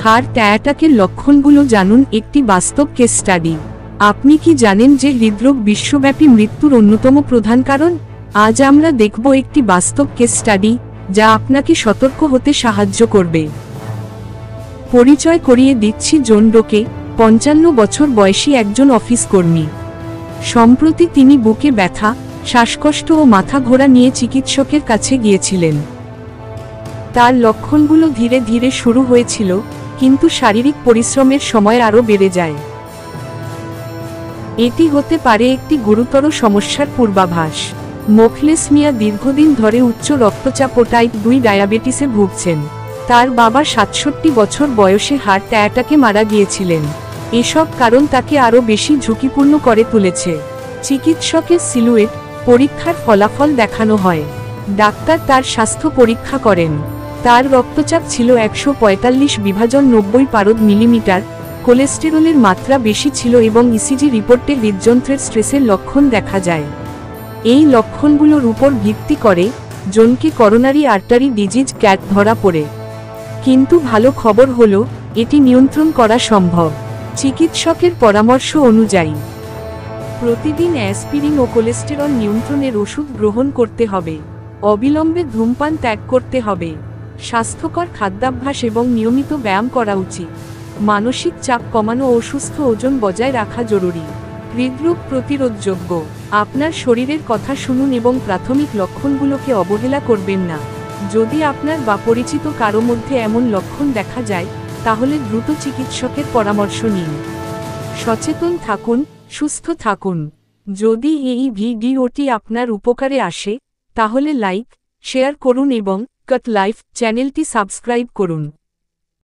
Heart অ্যাটাকের লক্ষণগুলো জানুন, একটি বাস্তব কেস স্টাডি। আপনি কি জানেন যে হৃদরোগ বিশ্বব্যাপী মৃত্যুর অন্যতম প্রধান কারণ? আজ আমরা দেখব একটি বাস্তব কেস স্টাডি যা আপনাকে সতর্ক হতে সাহায্য করবে। পরিচয় করিয়ে দিচ্ছি জন রোকে, 55 বছর বয়সী একজন অফিস কর্মী। সম্প্রতি তিনি বুকে ব্যথা, শ্বাসকষ্ট ও মাথা ঘোরা নিয়ে চিকিৎসকের কাছে গিয়েছিলেন। তার লক্ষণগুলো ধীরে ধীরে শুরু হয়েছিল, কিন্তু শারীরিক পরিশ্রমের সময় আরও বেড়ে যায়। এটি হতে পারে একটি গুরুতর সমস্যার পূর্বাভাস। মোখলেস মিয়া দীর্ঘদিন ধরে উচ্চ রক্তচাপ ও টাইপ 2 ডায়াবেটিসে ভুগছেন। তার বাবা 67 বছর বয়সে হার্ট অ্যাটাকে মারা গিয়েছিলেন। এসব কারণ তাকে আরও বেশি ঝুঁকিপূর্ণ করে তুলেছে। চিকিৎসকের সিলুয়েট পরীক্ষার ফলাফল দেখানো হয়। ডাক্তার তার স্বাস্থ্য পরীক্ষা করেন। তার রক্তচাপ ছিল 145/90 মিলিমিটার, কোলেস্টেরলের মাত্রা বেশি ছিল এবং ইসিজি রিপোর্টে হৃদযন্ত্রের স্ট্রেসের লক্ষণ দেখা যায়। এই লক্ষণগুলোর উপর ভিত্তি করে জনকে করোনারি আর্টারি ডিজিজ ক্যাট ধরা পড়ে। কিন্তু ভালো খবর হলো, এটি নিয়ন্ত্রণ করা সম্ভব। চিকিৎসকের পরামর্শ অনুযায়ী প্রতিদিন অ্যাসপিরিন ও কোলেস্টেরল নিয়ন্ত্রণের ওষুধ গ্রহণ করতে হবে। অবিলম্বে ধূমপান ত্যাগ করতে হবে। স্বাস্থ্যকর খাদ্যাভ্যাস এবং নিয়মিত ব্যায়াম করা উচিত। মানসিক চাপ কমানো ও সুস্থ ওজন বজায় রাখা জরুরি। হৃদরোগ প্রতিরোধযোগ্য। আপনার শরীরের কথা শুনুন এবং প্রাথমিক লক্ষণগুলোকে অবহেলা করবেন না। যদি আপনার বা পরিচিত কারো মধ্যে এমন লক্ষণ দেখা যায়, তাহলে দ্রুত চিকিৎসকের পরামর্শ নিন। সচেতন থাকুন, সুস্থ থাকুন। যদি এই ভিডিওটি আপনার উপকারে আসে, তাহলে লাইক, শেয়ার করুন এবং কাট লাইফ চ্যানেলটি সাবস্ক্রাইব করুন।